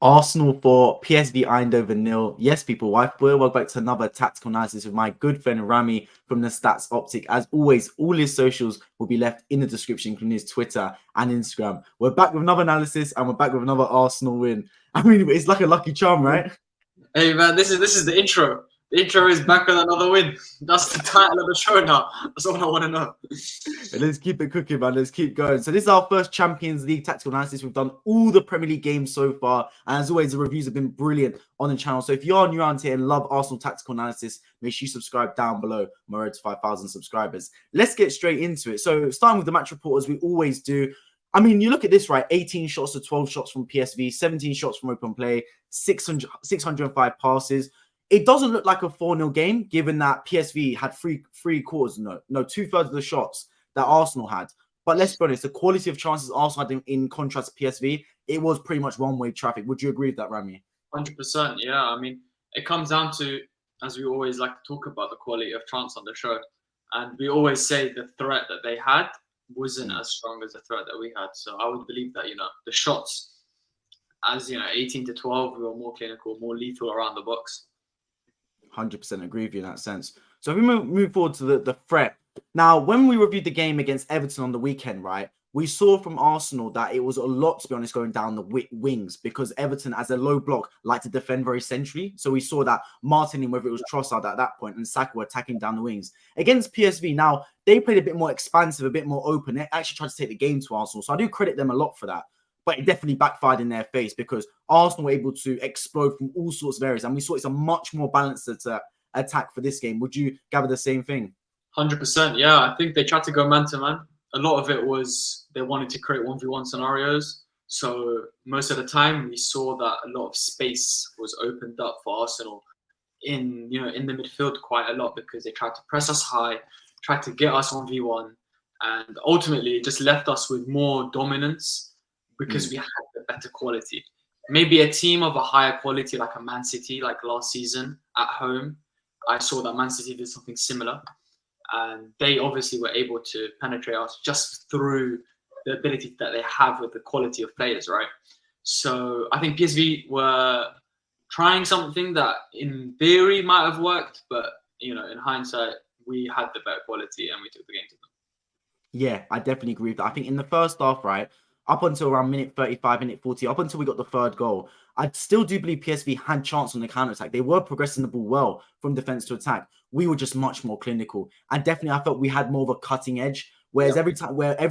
Arsenal 4, PSV Eindhoven 0. Yes, people, welcome back to another tactical analysis with my good friend Rami from the Stats Optic. As always, all his socials will be left in the description, including his Twitter and Instagram. We're back with another analysis and we're back with another Arsenal win. I mean, it's like a lucky charm, right? Hey man, this is the intro. The intro is back with another win. That's the title of the show now. That's all I want to know. Let's keep it cooking, man. Let's keep going. So this is our first Champions League tactical analysis. We've done all the Premier League games so far. And as always, the reviews have been brilliant on the channel. So if you are new around here and love Arsenal tactical analysis, make sure you subscribe down below. My road to 5,000 subscribers. Let's get straight into it. So starting with the match report, as we always do. I mean, you look at this, right? 18 shots to 12 shots from PSV, 17 shots from open play, 605 passes. It doesn't look like a 4-0 game, given that PSV had three quarters, two-thirds of the shots that Arsenal had. But let's be honest, the quality of chances Arsenal had in contrast to PSV, it was pretty much one-way traffic. Would you agree with that, Rami? 100%, yeah. I mean, it comes down to, as we always like to talk about, the quality of chance on the show. And we always say the threat that they had wasn't as strong as the threat that we had. So I would believe that, the shots, as, 18 to 12, we were more clinical, more lethal around the box. 100% agree with you in that sense. So if we move forward to the threat. Now, when we reviewed the game against Everton on the weekend, right, we saw from Arsenal that it was a lot, to be honest, going down the wings because Everton, as a low block, like to defend very centrally. So we saw that Martin, whether it was Trossard at that point, and Saka were attacking down the wings. Against PSV, now, they played a bit more expansive, a bit more open. They actually tried to take the game to Arsenal. So I do credit them a lot for that. But it definitely backfired in their face because Arsenal were able to explode from all sorts of areas. And we saw it's a much more balanced attack for this game. Would you gather the same thing? 100%, yeah. I think they tried to go man-to-man. A lot of it was they wanted to create 1v1 scenarios. So most of the time, we saw that a lot of space was opened up for Arsenal in the midfield quite a lot because they tried to press us high, tried to get us 1v1. And ultimately, it just left us with more dominance because we had the better quality. Maybe a team of a higher quality, like a Man City, like last season at home, I saw that Man City did something similar. And they obviously were able to penetrate us just through the ability that they have with the quality of players, right? So I think PSV were trying something that in theory might have worked, but, in hindsight, we had the better quality and we took the game to them. Yeah, I definitely agree with that. I think in the first half, right, up until around minute 35, minute 40, up until we got the third goal, I still do believe PSV had chance on the counter-attack. They were progressing the ball well from defense to attack. We were just much more clinical. And definitely I felt we had more of a cutting edge. Whereas every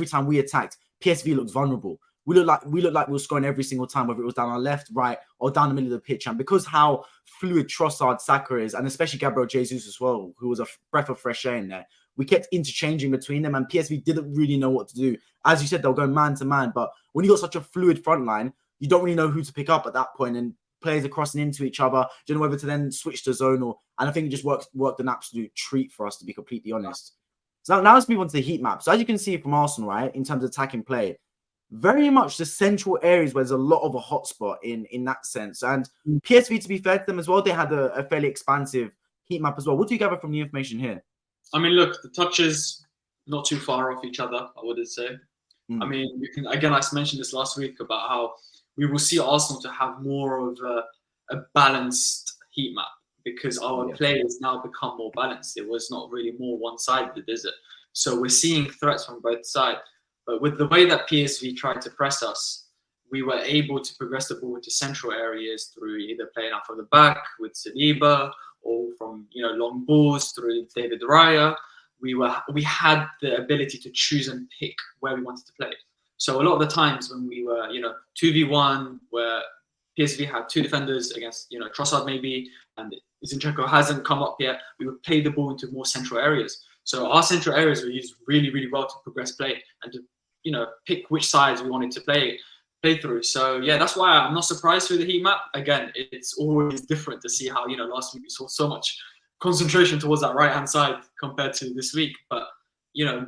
time we attacked, PSV looked vulnerable. We looked like we were scoring every single time, whether it was down our left, right, or down the middle of the pitch. And because how fluid Trossard, Saka is, and especially Gabriel Jesus as well, who was a breath of fresh air in there, we kept interchanging between them, and PSV didn't really know what to do. As you said, they'll go man to man, but when you got such a fluid front line, you don't really know who to pick up at that point, and players are crossing into each other. Do you know whether to then switch to zone and I think it just worked an absolute treat for us, to be completely honest. So now let's move on to the heat map. So as you can see from Arsenal, right, in terms of attacking play, very much the central areas where there's a lot of a hotspot in that sense. And PSV, to be fair to them as well, they had a fairly expansive heat map as well. What do you gather from the information here? I mean, look, the touches not too far off each other, I would say. I mean, again, I mentioned this last week about how we will see Arsenal to have more of a balanced heat map because our play has now become more balanced. It was not really more one-sided, is it? So we're seeing threats from both sides. But with the way that PSV tried to press us, we were able to progress the ball into central areas through either playing out from the back with Saliba or from long balls through David Raya. We had the ability to choose and pick where we wanted to play. So a lot of the times when we were 2v1, where PSV had two defenders against Trossard maybe, and Zinchenko hasn't come up yet, we would play the ball into more central areas. So our central areas were used really, really well to progress play and to pick which sides we wanted to play through. So yeah, that's why I'm not surprised with the heat map. Again, it's always different to see how last week we saw so much concentration towards that right hand side compared to this week. But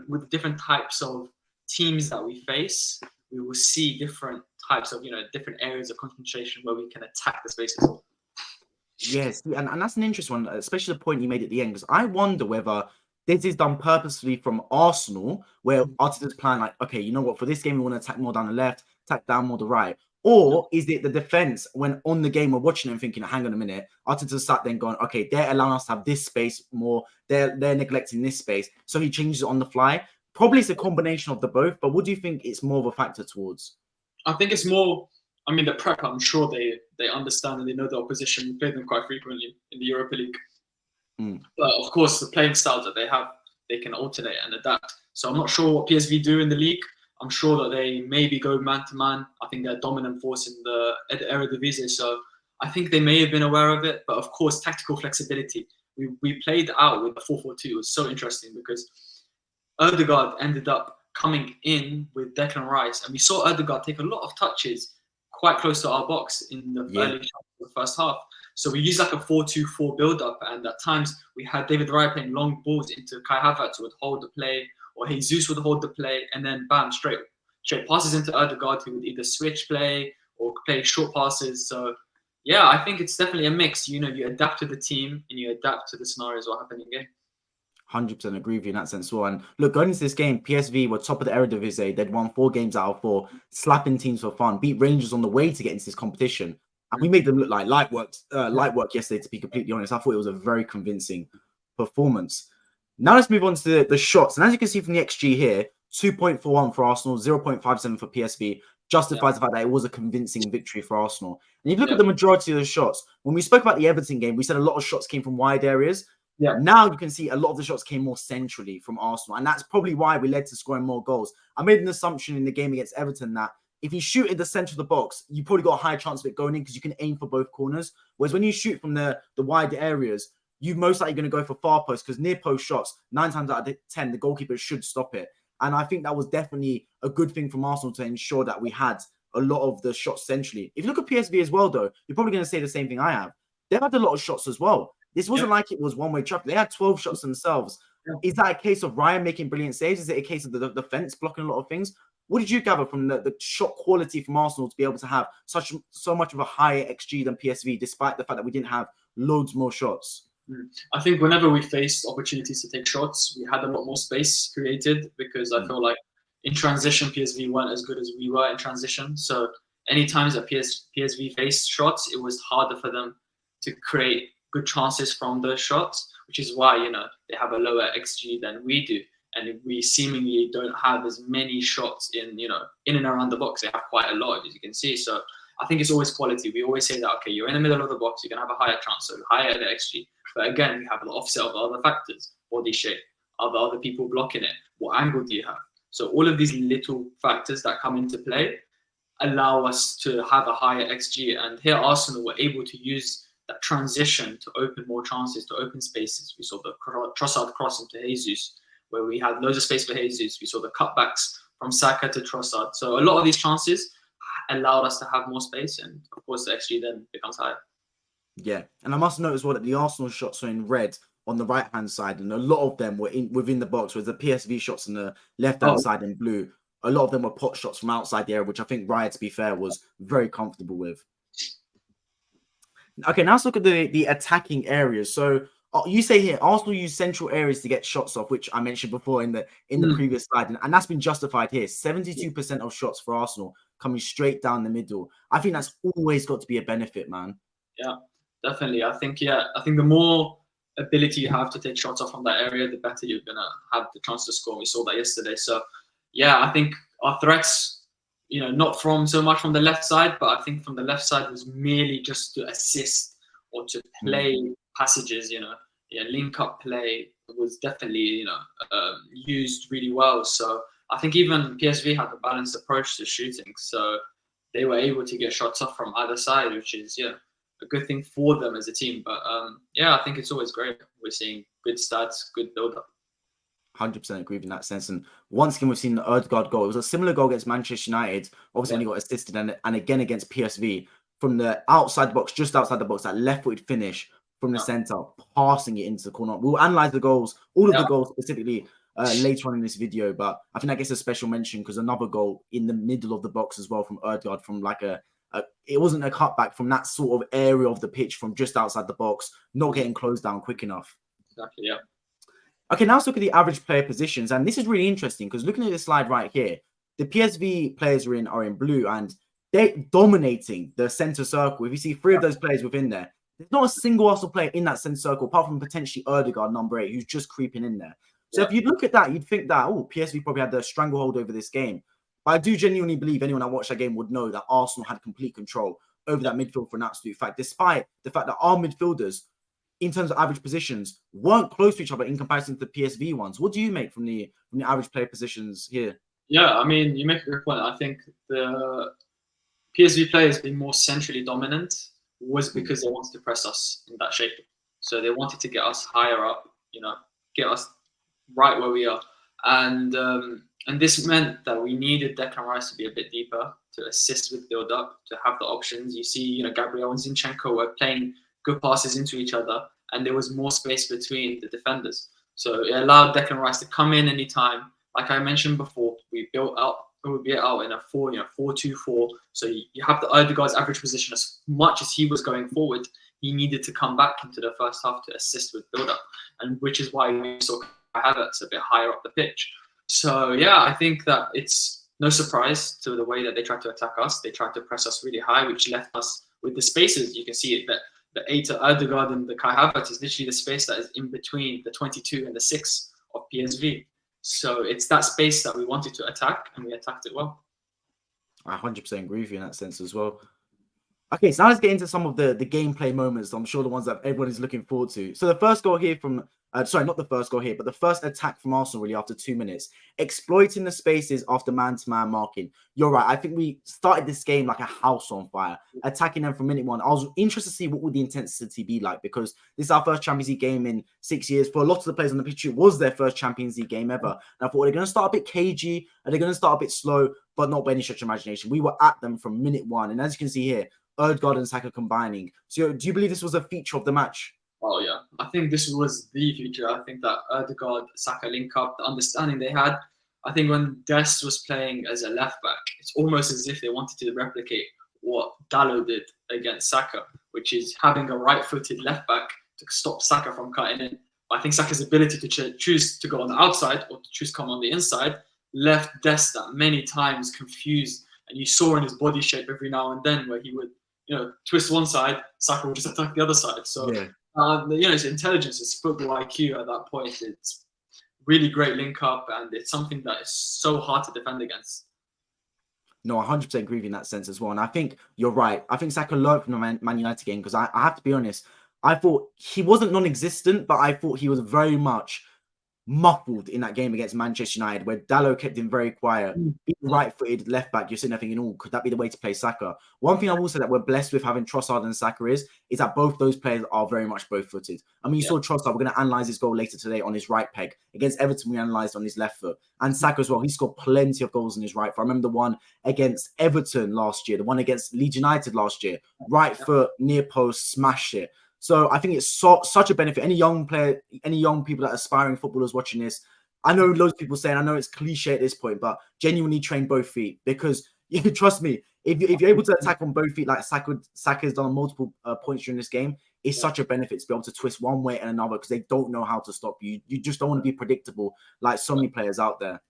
with the different types of teams that we face, we will see different types of different areas of concentration where we can attack the spaces. Yes, and that's an interesting one, especially the point you made at the end, because I wonder whether this is done purposefully from Arsenal, where Arteta's plan, like, okay, you know what, for this game, we want to attack more down the left, attack down more the right? Or is it the defense when on the game we're watching and thinking, hang on a minute, Arteta sat then going, okay, they're allowing us to have this space more, they're neglecting this space. So he changes it on the fly. Probably it's a combination of the both, but what do you think it's more of a factor towards? I think it's more, I mean, the prep, I'm sure they understand and they know the opposition. We play them quite frequently in the Europa League. But of course, the playing styles that they have, they can alternate and adapt. So I'm not sure what PSV do in the league. I'm sure that they maybe go man-to-man. I think they're a dominant force in the Eredivisie. So I think they may have been aware of it. But of course, tactical flexibility. We played out with the 4-4-2. It was so interesting because Ødegaard ended up coming in with Declan Rice. And we saw Ødegaard take a lot of touches quite close to our box in the early shots of the first half. So we used like a 4-2-4 build-up. And at times, we had David Raya playing long balls into Kai Havertz, who would hold the play, or Jesus would hold the play, and then bam, straight passes into Ødegaard, who would either switch play or play short passes. So yeah, I think it's definitely a mix. You know, you adapt to the team and you adapt to the scenarios what happen in game. 100% agree with you in that sense. Well, and look, going into this game, PSV were top of the Eredivisie. They'd won 4 games out of 4, slapping teams for fun, beat Rangers on the way to get into this competition. And we made them look like light work yesterday, to be completely honest. I thought it was a very convincing performance. Now let's move on to the shots. And as you can see from the XG here, 2.41 for Arsenal, 0.57 for PSV, justifies the fact that it was a convincing victory for Arsenal. And if you look at the majority of the shots, when we spoke about the Everton game, we said a lot of shots came from wide areas. Now you can see a lot of the shots came more centrally from Arsenal. And that's probably why we led to scoring more goals. I made an assumption in the game against Everton that if you shoot in the center of the box, you probably got a high chance of it going in because you can aim for both corners. Whereas when you shoot from the wide areas, you're most likely going to go for far post because near post shots, 9 times out of 10, the goalkeeper should stop it. And I think that was definitely a good thing from Arsenal to ensure that we had a lot of the shots centrally. If you look at PSV as well, though, you're probably going to say the same thing I have. They've had a lot of shots as well. This wasn't like it was one-way traffic. They had 12 shots themselves. Is that a case of Ryan making brilliant saves? Is it a case of the defense blocking a lot of things? What did you gather from the shot quality from Arsenal to be able to have so much of a higher XG than PSV, despite the fact that we didn't have loads more shots? I think whenever we faced opportunities to take shots, we had a lot more space created because I feel like in transition, PSV weren't as good as we were in transition. So any times that PSV faced shots, it was harder for them to create good chances from those shots, which is why, you know, they have a lower XG than we do. And we seemingly don't have as many shots in and around the box. They have quite a lot, as you can see. So I think it's always quality. We always say that, okay, you're in the middle of the box, you're going to have a higher chance, so higher the XG. But again, we have an offset of other factors, body shape, other people blocking it, what angle do you have? So all of these little factors that come into play allow us to have a higher XG. And here Arsenal were able to use that transition to open more chances, to open spaces. We saw the Trossard cross into Jesus, where we had loads of space for Jesus. We saw the cutbacks from Saka to Trossard. So a lot of these chances allowed us to have more space. And of course, the XG then becomes higher. Yeah, and I must note as well that the Arsenal shots are in red on the right-hand side, and a lot of them were within the box, whereas the PSV shots on the left-hand side in blue, a lot of them were pot shots from outside the area, which I think Raya, to be fair, was very comfortable with. Okay, now let's look at the attacking areas. So you say here, Arsenal use central areas to get shots off, which I mentioned before in the previous slide, and that's been justified here. 72% of shots for Arsenal coming straight down the middle. I think that's always got to be a benefit, man. Yeah, definitely. I think the more ability you have to take shots off from that area, the better you're gonna have the chance to score. We saw that yesterday. So yeah, I think our threats, not from so much from the left side, but I think from the left side was merely just to assist or to play passages. Link up play was definitely used really well. So I think even PSV had a balanced approach to shooting, so they were able to get shots off from either side, which is a good thing for them as a team. But I think it's always great. We're seeing good stats, good build-up. 100% agree in that sense. And once again, we've seen the Ødegaard goal. It was a similar goal against Manchester United. Obviously, when he got assisted, and again against PSV from the outside the box, just outside the box, that left-footed finish from the centre, passing it into the corner. We'll analyse the goals, all of the goals specifically later on in this video. But I think that gets a special mention because another goal in the middle of the box as well from Ødegaard, from like it wasn't a cutback from that sort of area of the pitch from just outside the box, not getting closed down quick enough. Exactly, yeah. Okay, now let's look at the average player positions. And this is really interesting because looking at this slide right here, the PSV players are in blue, and they're dominating the center circle. If you see 3 of those players within there, there's not a single Arsenal player in that center circle, apart from potentially Erdegaard, number 8, who's just creeping in there. So if you look at that, you'd think that, PSV probably had the stranglehold over this game. But I do genuinely believe anyone that watched that game would know that Arsenal had complete control over that midfield for an absolute fact, despite the fact that our midfielders, in terms of average positions, weren't close to each other in comparison to the PSV ones. What do you make from the average player positions here? Yeah, I mean, you make a good point. I think the PSV players being more centrally dominant was because they wanted to press us in that shape. So they wanted to get us higher up, get us right where we are. And this meant that we needed Declan Rice to be a bit deeper, to assist with build-up, to have the options. You see, Gabriel and Zinchenko were playing good passes into each other, and there was more space between the defenders. So it allowed Declan Rice to come in anytime. Like I mentioned before, we built out in a 4-2-4. So you have the Erdegaard's average position. As much as he was going forward, he needed to come back into the first half to assist with build-up, and which is why we saw Havertz a bit higher up the pitch. So yeah, I think that it's no surprise to the way that they tried to attack us. They tried to press us really high, which left us with the spaces. You can see it that the 8 to Erdegaard and the Kai Havertz is literally the space that is in between the 22 and the 6 of PSV. So it's that space that we wanted to attack, and we attacked it well. I 100% agree with you in that sense as well. Okay, so now let's get into some of the gameplay moments. I'm sure the ones that everyone is looking forward to. So the first goal here from, sorry, not the first goal here, but the first attack from Arsenal really after 2 minutes. Exploiting the spaces after man-to-man marking. You're right. I think we started this game like a house on fire, attacking them from minute 1. I was interested to see what would the intensity be like, because this is our first Champions League game in 6 years. For a lot of the players on the pitch, it was their first Champions League game ever. And I thought, they're going to start a bit cagey, and they're going to start a bit slow, but not by any stretch of imagination. We were at them from minute 1. And as you can see here, Erdegaard and Saka combining. So do you believe this was a feature of the match? Oh yeah, I think this was the feature. I think that Erdegaard, Saka link up, the understanding they had. I think when Dest was playing as a left back, it's almost as if they wanted to replicate what Dalot did against Saka, which is having a right-footed left back to stop Saka from cutting in. I think Saka's ability to choose to go on the outside or to choose to come on the inside left Dest that many times confused, and you saw in his body shape every now and then where he would, twist one side, Saka would just attack the other side. So, his intelligence, his football IQ at that point, it's really great link up, and it's something that is so hard to defend against. No, 100% agree with you in that sense as well. And I think you're right. I think Saka learned from the Man United game, because I have to be honest, I thought he wasn't non-existent, but I thought he was very much muffled in that game against Manchester United, where Dalot kept him very quiet. Being right-footed left back, you're sitting there thinking, could that be the way to play Saka? One thing I will say that we're blessed with having Trossard and Saka is that both those players are very much both-footed. I mean, you saw Trossard, we're going to analyze his goal later today on his right peg. Against Everton, we analysed on his left foot. And Saka as well, he scored plenty of goals on his right foot. I remember the one against Everton last year, the one against Leeds United last year. Right foot, near post, smashed it. So I think it's such a benefit. Any young player, any young people that are aspiring footballers watching this, I know loads of people saying, I know it's cliche at this point, but genuinely train both feet, because you can trust me, if you're able to attack on both feet like Saka has done on multiple points during this game, it's such a benefit to be able to twist one way and another, because they don't know how to stop you. You just don't want to be predictable like so many players out there.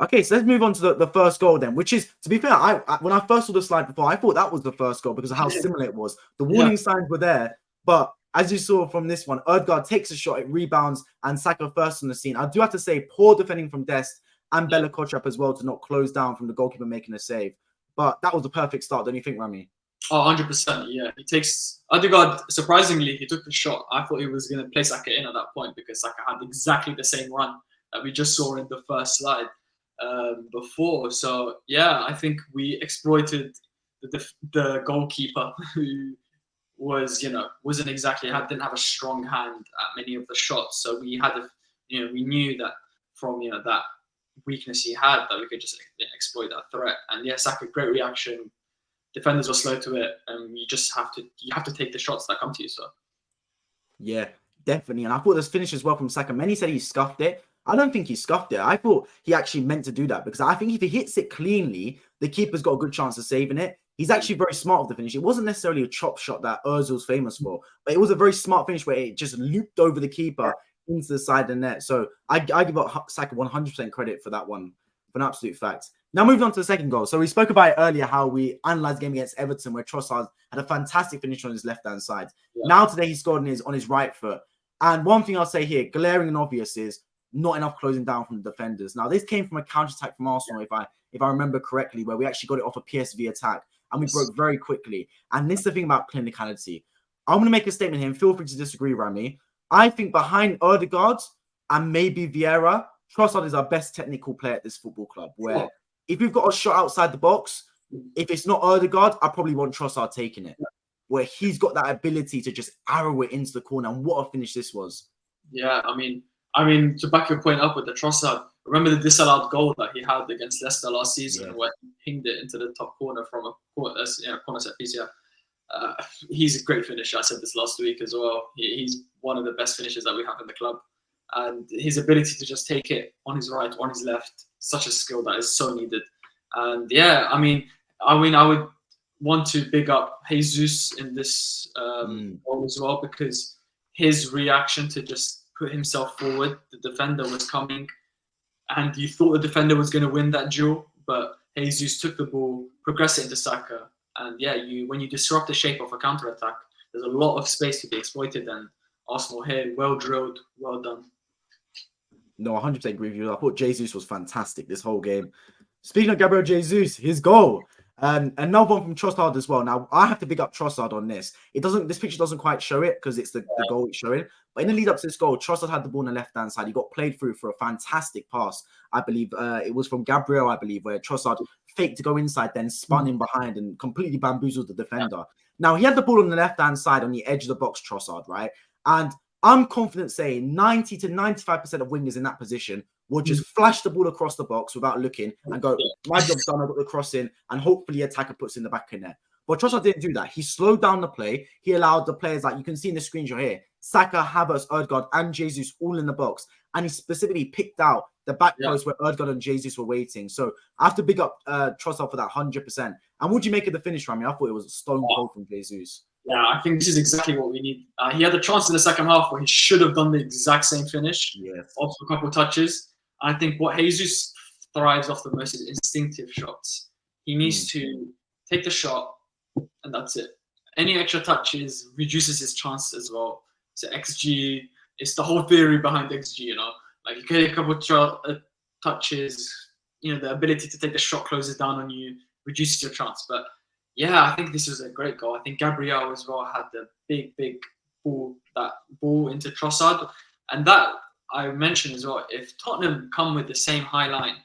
Okay, so let's move on to the first goal then, which is, to be fair, when I first saw the slide before, I thought that was the first goal because of how similar it was. The warning signs were there, but as you saw from this one, Erdegaard takes a shot, it rebounds, and Saka first on the scene. I do have to say, poor defending from Dest and Bella Kotchap as well to not close down from the goalkeeper making a save. But that was the perfect start, don't you think, Rami? Oh, 100%, yeah. Erdegaard, surprisingly, he took the shot. I thought he was going to play Saka in at that point, because Saka had exactly the same run that we just saw in the first slide before. So yeah, I think we exploited the goalkeeper, who wasn't exactly didn't have a strong hand at many of the shots. So we had we knew that from that weakness he had, that we could just exploit that threat. And yeah, Saka, great reaction. Defenders were slow to it, and you have to take the shots that come to you. So yeah, definitely. And I thought this finish as well from Saka. Many said he scuffed it. I don't think he scuffed it. I thought he actually meant to do that, because I think if he hits it cleanly, the keeper's got a good chance of saving it. He's actually very smart with the finish. It wasn't necessarily a chop shot that Ozil's famous for, but it was a very smart finish where it just looped over the keeper, into the side of the net. So I give Saka 100% credit for that one, for an absolute fact. Now moving on to the second goal. So we spoke about it earlier, how we analysed the game against Everton, where Trossard had a fantastic finish on his left-hand side. Yeah. Now today he scored on his right foot. And one thing I'll say here, glaring and obvious, is not enough closing down from the defenders. Now this came from a counter-attack from Arsenal, if I remember correctly, where we actually got it off a PSV attack and we broke very quickly. And this is the thing about clinicality. I'm going to make a statement here, and feel free to disagree, Rami. I think behind Ødegaard and maybe Vieira, Trossard is our best technical player at this football club, where if we've got a shot outside the box, if it's not Ødegaard, I probably want Trossard taking it, where he's got that ability to just arrow it into the corner. And what a finish this was. Yeah, I mean, to back your point up with the Trossard, remember the disallowed goal that he had against Leicester last season, where he pinged it into the top corner from a corner set piece. Yeah. He's a great finisher. I said this last week as well. He's one of the best finishers that we have in the club. And his ability to just take it on his right, on his left, such a skill that is so needed. And yeah, I mean, I would want to big up Jesus in this goal as well, because his reaction to just put himself forward, the defender was coming, and you thought the defender was going to win that duel, but Jesus took the ball, progressed it into Saka, and yeah, when you disrupt the shape of a counter attack, there's a lot of space to be exploited, and Arsenal here, well drilled, well done. No, 100% agree with you. I thought Jesus was fantastic this whole game. Speaking of Gabriel Jesus, his goal. Another one from Trossard as well. Now, I have to big up Trossard on this. This picture doesn't quite show it because it's the goal it's showing. But in the lead up to this goal, Trossard had the ball on the left-hand side. He got played through for a fantastic pass. I believe it was from Gabriel, I believe, where Trossard faked to go inside, then spun in behind and completely bamboozled the defender. Now, he had the ball on the left-hand side on the edge of the box, Trossard, right? And I'm confident saying 90 to 95% of wingers in that position will just flash the ball across the box without looking and go, my job's done, I got the cross in, and hopefully attacker puts in the back in there. But Trossard didn't do that. He slowed down the play. He allowed the players, like you can see in the screenshot here, Saka, Havertz, Ødegaard, and Jesus all in the box. And he specifically picked out the back post where Ødegaard and Jesus were waiting. So I have to big up Trossard for that 100%. And what do you make of the finish, Rami? I thought it was a stone cold from Jesus. Yeah, I think this is exactly what we need. He had a chance in the second half where he should have done the exact same finish, off a couple of touches. I think what Jesus thrives off the most is instinctive shots. He needs to take the shot, and that's it. Any extra touches reduces his chance as well. So XG, it's the whole theory behind XG, you know. Like you get a couple of touches, you know, the ability to take the shot closes down on you, reduces your chance. But yeah, I think this was a great goal. I think Gabriel as well had the big ball into Trossard. And that I mentioned as well, if Tottenham come with the same high line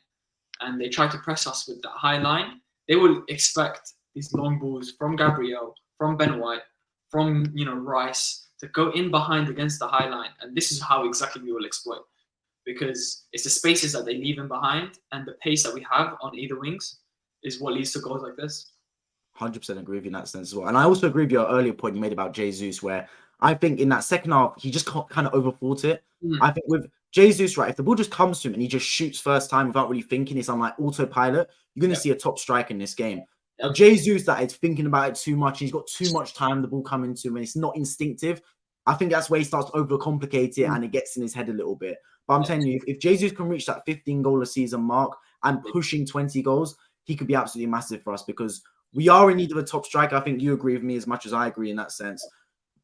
and they try to press us with that high line, they will expect these long balls from Gabriel, from Ben White, from Rice to go in behind against the high line. And this is how exactly we will exploit, because it's the spaces that they leave in behind and the pace that we have on either wings is what leads to goals like this. 100% agree with you in that sense as well. And I also agree with your earlier point you made about Jesus, where I think in that second half, he just kind of overthought it. I think with Jesus, right, if the ball just comes to him and he just shoots first time without really thinking, it's on like autopilot, you're going to see a top striker in this game. Jesus that is thinking about it too much, he's got too much time, the ball coming to him, and it's not instinctive. I think that's where he starts to overcomplicate it and it gets in his head a little bit. But I'm telling you, if Jesus can reach that 15 goal a season mark and pushing 20 goals, he could be absolutely massive for us, because we are in need of a top striker. I think you agree with me as much as I agree in that sense.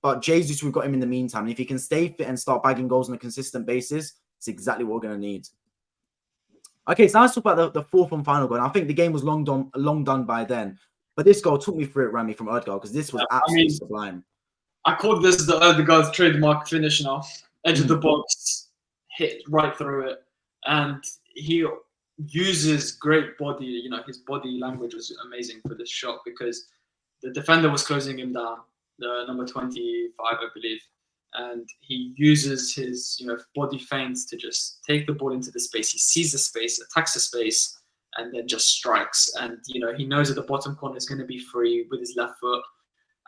But Jesus, we've got him in the meantime. And if he can stay fit and start bagging goals on a consistent basis, it's exactly what we're going to need. Okay, so let's talk about the fourth and final goal. And I think the game was long done by then. But this goal took me through it, Rami, from Ødegaard, because this was absolutely sublime. I call this the Ødegaard's trademark finish now. Edge of the box, hit right through it. And he uses great body, his body language was amazing for this shot, because the defender was closing him down, the number 25, I believe. And he uses his, body feints to just take the ball into the space. He sees the space, attacks the space, and then just strikes. And, he knows that the bottom corner is going to be free with his left foot.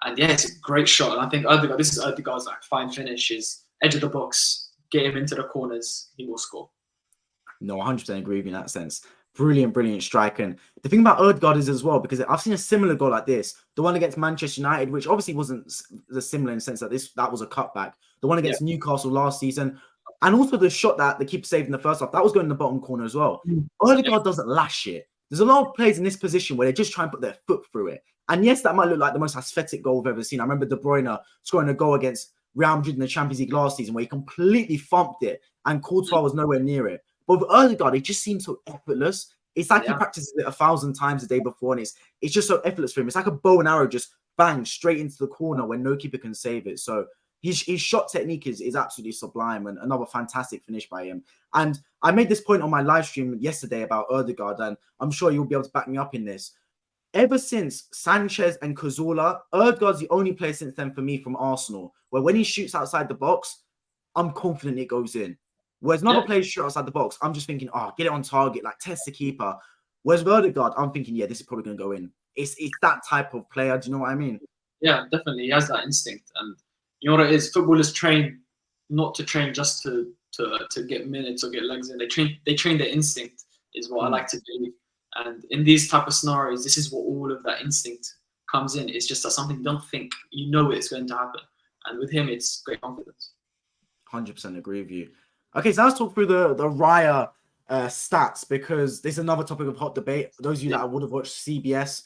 And yeah, it's a great shot. And I think this is Ødegaard's fine finish, is edge of the box, get him into the corners, he will score. No, 100% agree with you in that sense. Brilliant strike. And the thing about Ødegaard is as well, because I've seen a similar goal like this, the one against Manchester United, which obviously wasn't similar in the sense that that was a cutback. The one against Newcastle last season, And also the shot that the keeper saved in the first half, that was going in the bottom corner as well. Odegaard doesn't lash it. There's a lot of players in this position where they just try and put their foot through it. And yes, that might look like the most aesthetic goal we've ever seen. I remember De Bruyne scoring a goal against Real Madrid in the Champions League last season where he completely thumped it and Courtois was nowhere near it. But with Odegaard, it just seems so effortless. It's like he practices it 1,000 times a day before, and it's just so effortless for him. It's like a bow and arrow just bang straight into the corner when no keeper can save it. So his shot technique is absolutely sublime, and another fantastic finish by him. And I made this point on my live stream yesterday about Odegaard, and I'm sure you'll be able to back me up in this. Ever since Sanchez and Cazorla, Odegaard's the only player since then for me from Arsenal, where when he shoots outside the box, I'm confident it goes in. Whereas another player shoot outside the box, I'm just thinking, get it on target, like test the keeper. Whereas with Odegaard, I'm thinking, this is probably going to go in. It's that type of player. Do you know what I mean? Yeah, definitely. He has that instinct. And you know what it is? Footballers train not to train just to get minutes or get legs in. They train their instinct, is what I like to believe. And in these type of scenarios, this is what all of that instinct comes in. It's just that something you don't think, you know it's going to happen. And with him, it's great confidence. 100% agree with you. Okay, so let's talk through the Raya stats, because this is another topic of hot debate. Those of you that would have watched CBS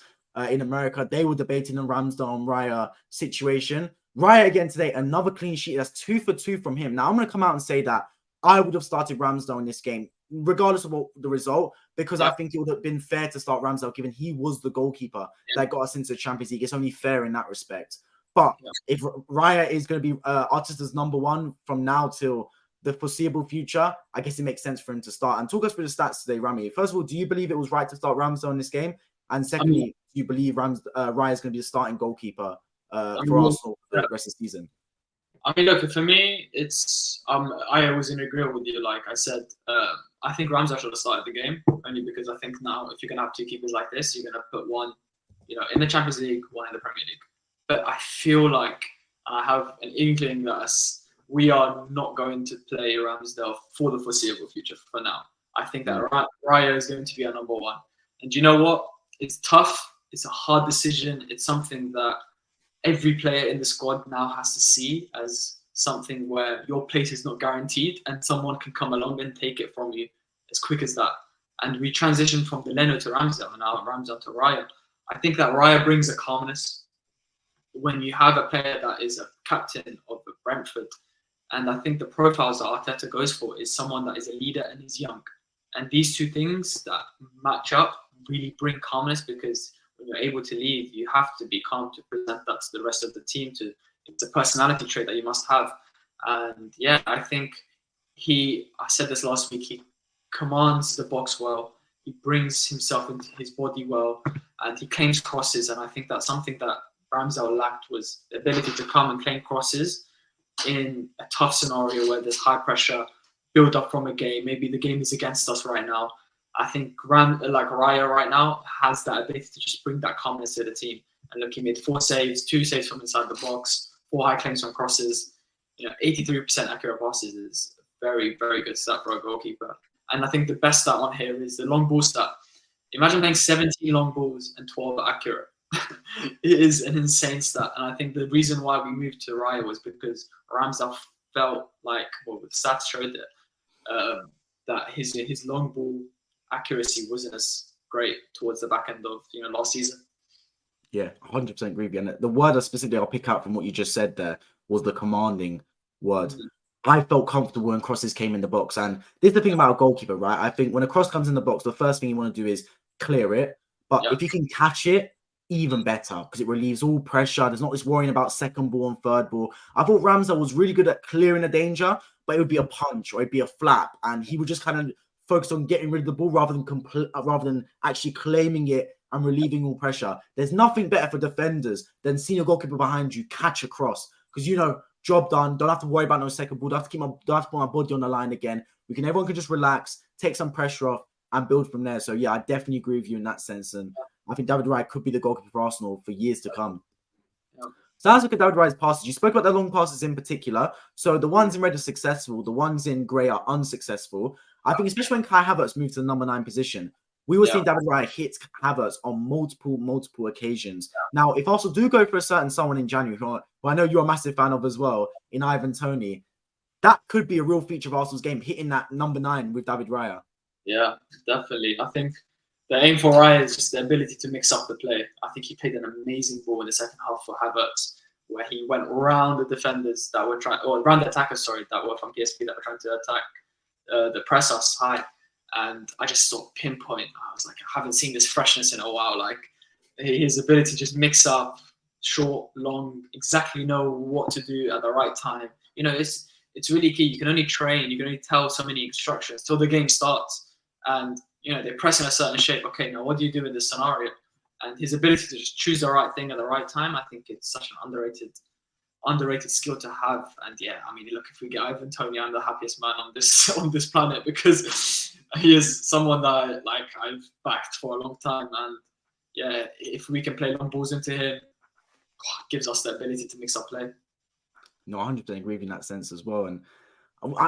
in America, they were debating the Ramsdale Raya situation. Raya again today, another clean sheet. That's 2 for 2 from him. Now I'm going to come out and say that I would have started Ramsdale in this game, regardless of what the result, because I think it would have been fair to start Ramsdale, given he was the goalkeeper that got us into the Champions League. It's only fair in that respect. But if Raya is going to be Arteta's number one from now till the foreseeable future, I guess it makes sense for him to start. And talk us through the stats today, Rami. First of all, do you believe it was right to start Ramsdale in this game? And secondly, do you believe Raya is going to be the starting goalkeeper for Arsenal for the rest of the season? I mean, look, for me, it's I was in agreement with you. Like I said, I think Ramsdale should have started the game, only because I think now if you're going to have two keepers like this, you're going to put one, in the Champions League, one in the Premier League. But I feel like I have an inkling that we are not going to play Ramsdale for the foreseeable future for now. I think that Raya is going to be our number one. And you know what? It's tough. It's a hard decision. It's something that every player in the squad now has to see as something where your place is not guaranteed and someone can come along and take it from you as quick as that. And we transitioned from Leno to Ramsdale and now Ramsdale to Raya. I think that Raya brings a calmness when you have a player that is a captain of Brentford. And I think the profiles that Arteta goes for is someone that is a leader and is young. And these two things that match up really bring calmness, because when you're able to lead, you have to be calm to present that to the rest of the team. It's a personality trait that you must have. And I think I said this last week, he commands the box well. He brings himself into his body well, and he claims crosses. And I think that's something that Ramsdale lacked, was the ability to come and claim crosses in a tough scenario where there's high pressure, build up from a game. Maybe the game is against us right now. I think Raya right now has that ability to just bring that calmness to the team. And look, he made 4 saves, 2 saves from inside the box, 4 high claims from crosses. 83% accurate passes is a very, very good stat for a goalkeeper. And I think the best stat on here is the long ball stat. Imagine playing 17 long balls and 12 accurate. It is an insane stat. And I think the reason why we moved to Raya was because Ramsdale felt like, the stats showed it, that his long ball accuracy wasn't as great towards the back end of last season. Yeah, 100% agree with you. And the word specifically I'll pick out from what you just said there was the commanding word. I felt comfortable when crosses came in the box. And this is the thing about a goalkeeper, right? I think when a cross comes in the box, the first thing you want to do is clear it. But if you can catch it, even better, because it relieves all pressure. There's not this worrying about second ball and third ball. I thought Ramsdale was really good at clearing the danger, but it would be a punch or it'd be a flap, and he would just kind of focus on getting rid of the ball rather than actually claiming it and relieving all pressure. There's nothing better for defenders than seeing a goalkeeper behind you catch a cross, because job done. Don't have to worry about no second ball. Don't have to put my body on the line again. Everyone can just relax, take some pressure off, and build from there. So I definitely agree with you in that sense, and I think David Raya could be the goalkeeper for Arsenal for years to come. So let's look at David Raya's passes. You spoke about the long passes in particular. So the ones in red are successful. The ones in grey are unsuccessful. I think especially when Kai Havertz moved to the number 9 position, we were seeing David Raya hit Havertz on multiple occasions. Now, if Arsenal do go for a certain someone in January, who I know you're a massive fan of as well, in Ivan Toney, that could be a real feature of Arsenal's game, hitting that number 9 with David Raya. Yeah, definitely. I think the aim for Raya is just the ability to mix up the play. I think he played an amazing ball in the second half for Havertz, where he went around the defenders that were trying, or around the attackers, sorry, that were from PSV that were trying to attack the press us high. And I just saw pinpoint. I was like, I haven't seen this freshness in a while. Like his ability to just mix up short, long, exactly know what to do at the right time. You know, it's really key. You can only train, you can only tell so many instructions till the game starts. And, you know, they press in a certain shape. Okay, now what do you do in this scenario? And his ability to just choose the right thing at the right time, I think it's such an underrated skill to have. And yeah, I mean, look, if we get Ivan Toney, I'm the happiest man on this planet, because he is someone that like I've backed for a long time. And yeah, if we can play long balls into him, it gives us the ability to mix up play. No, 100% agree with you in that sense as well. And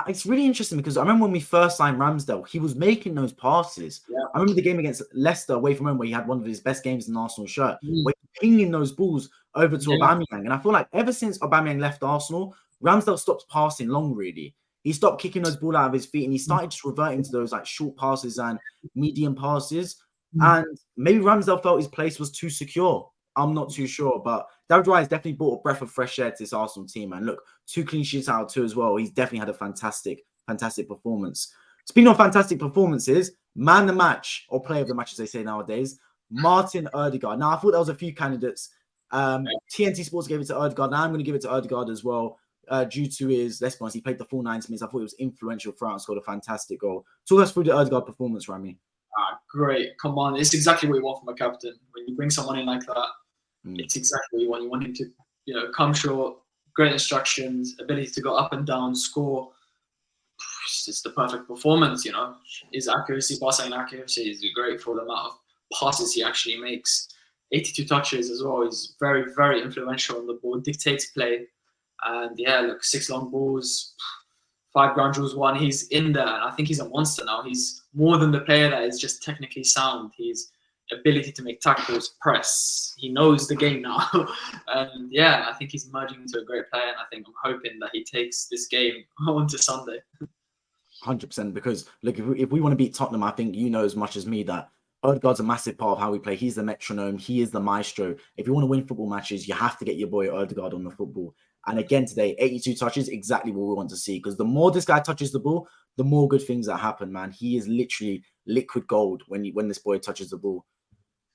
it's really interesting because I remember when we first signed Ramsdale, he was making those passes. Yeah. I remember the game against Leicester away from home where he had one of his best games in an Arsenal shirt, where he pinging those balls over to Aubameyang. And I feel like ever since Aubameyang left Arsenal, Ramsdale stopped passing long, really. He stopped kicking those balls out of his feet and he started just reverting to those like short passes and medium passes. And maybe Ramsdale felt his place was too secure. I'm not too sure, but David Raya has definitely brought a breath of fresh air to this Arsenal team. And look, 2 clean sheets out of 2 as well. He's definitely had a fantastic performance. Speaking of fantastic performances, man the match, or player of the match, as they say nowadays, Martin Ødegaard. Now, I thought there was a few candidates. TNT Sports gave it to Ødegaard. Now I'm going to give it to Ødegaard as well, due to his, let's be honest, he played the full 90 minutes. I thought he was influential throughout and scored a fantastic goal. Talk us through the Ødegaard performance, Rami. Great. Come on. It's exactly what you want from a captain. When you bring someone in like that, it's exactly what you want. You want him to, you know, come short, great instructions, ability to go up and down, score. It's the perfect performance, you know. His accuracy, passing accuracy is great for the amount of passes he actually makes. 82 touches as well. He's very, very influential on the ball, dictates play. And yeah, look, 6 long balls, 5 ground duels won. He's in there, and I think he's a monster now. He's more than the player that is just technically sound. He's ability to make tackles, press. He knows the game now. And yeah, I think he's merging into a great player. And I think I'm hoping that he takes this game on to Sunday. 100%. Because look, if we want to beat Tottenham, I think you know as much as me that Ødegaard's a massive part of how we play. He's the metronome. He is the maestro. If you want to win football matches, you have to get your boy Ødegaard on the football. And again today, 82 touches, exactly what we want to see. Because the more this guy touches the ball, the more good things that happen, man. He is literally liquid gold when this boy touches the ball.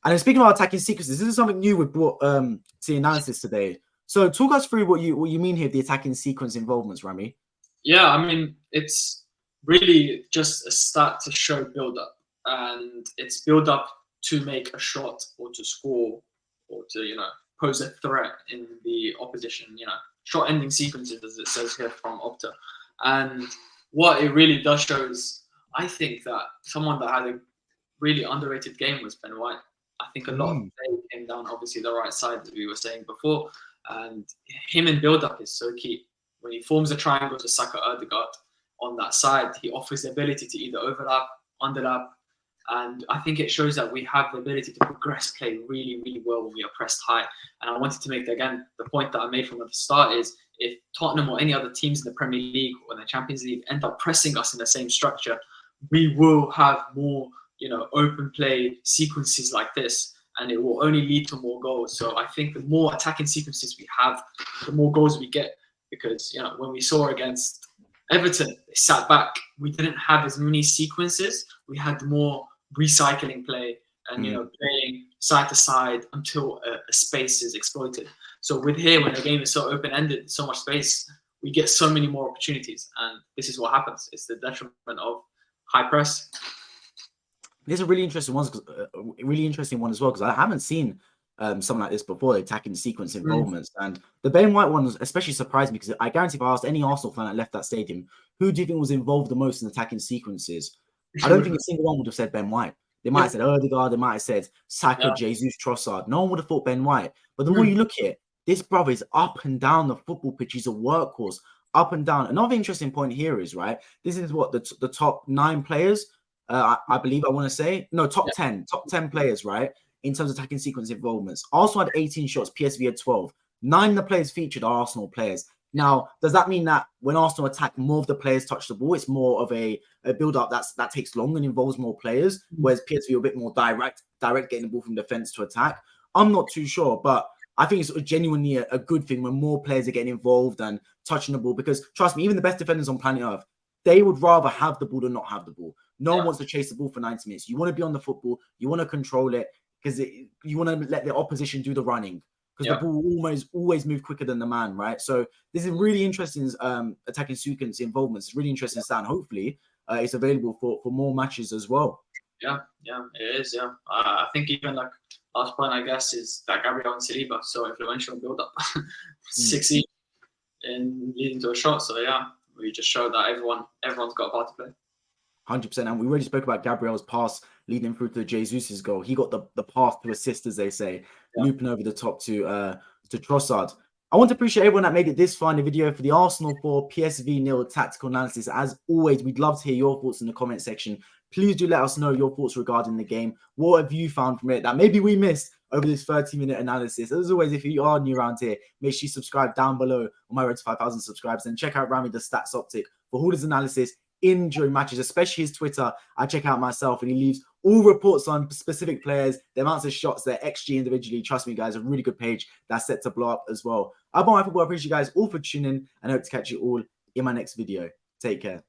And then speaking about attacking sequences, this is something new we brought to the analysis today. So talk us through what you mean here, the attacking sequence involvements, Rami. Yeah, I mean, it's really just a start to show build-up. And it's build-up to make a shot or to score or to, you know, pose a threat in the opposition, you know, shot-ending sequences, as it says here from Opta. And what it really does show is, I think that someone that had a really underrated game was Ben White. I think a lot of play came down, obviously, the right side, as we were saying before. And him in build-up is so key. When he forms a triangle to Sancar Ødegaard on that side, he offers the ability to either overlap, underlap. And I think it shows that we have the ability to progress play really, really well when we are pressed high. And I wanted to make, again, the point that I made from the start is if Tottenham or any other teams in the Premier League or the Champions League end up pressing us in the same structure, we will have more, you know, open play sequences like this, and it will only lead to more goals. So I think the more attacking sequences we have, the more goals we get. Because, you know, when we saw against Everton, they sat back. We didn't have as many sequences. We had more recycling play and, you know, playing side to side until a space is exploited. So with here, when the game is so open-ended, so much space, we get so many more opportunities. And this is what happens. It's the detriment of high press. There's a really interesting one as well, because I haven't seen something like this before, attacking sequence involvements. And the Ben White one especially surprised me because I guarantee if I asked any Arsenal fan that left that stadium, who do you think was involved the most in attacking sequences? I don't think a single one would have said Ben White. They might have said Ødegaard, they might have said Saka, Jesus, Trossard. No one would have thought Ben White. But the more you look at it, this brother is up and down the football pitch. He's a workhorse, up and down. Another interesting point here is, right, this is what the top 9 players, I believe I want to say. No, top 10 players, right, in terms of attacking sequence involvements. Arsenal had 18 shots, PSV had 12. 9 of the players featured are Arsenal players. Now, does that mean that when Arsenal attack, more of the players touch the ball? It's more of a build-up that takes longer and involves more players, whereas PSV are a bit more direct getting the ball from defense to attack. I'm not too sure, but I think it's genuinely a good thing when more players are getting involved and touching the ball, because trust me, even the best defenders on planet Earth, they would rather have the ball than not have the ball. No one wants to chase the ball for 90 minutes. You want to be on the football. You want to control it because you want to let the opposition do the running, because the ball always move quicker than the man, right? So this is really interesting attacking sequence involvement. It's really interesting stat, and hopefully it's available for more matches as well. Yeah, it is. Yeah, I think even like last point, I guess, is that Gabriel and Saliba so influential in build up, 6 each in leading to a shot. So yeah, we just showed that everyone's got a part to play. 100%. And we already spoke about Gabriel's pass leading through to Jesus' goal. He got the pass to assist, as they say, looping over the top to Trossard. I want to appreciate everyone that made it this far in the video for the Arsenal 4 PSV 0 tactical analysis. As always, we'd love to hear your thoughts in the comment section. Please do let us know your thoughts regarding the game. What have you found from it that maybe we missed over this 30-minute analysis? As always, if you are new around here, make sure you subscribe down below on my road to 5,000 subscribers, and check out Rami the Stats Optic for all his analysis during matches, especially his Twitter. I check out myself, and he leaves all reports on specific players, the amounts of shots, their XG individually. Trust me, guys, a really good page that's set to blow up as well. I appreciate you guys all for tuning in, and I hope to catch you all in my next video. Take care.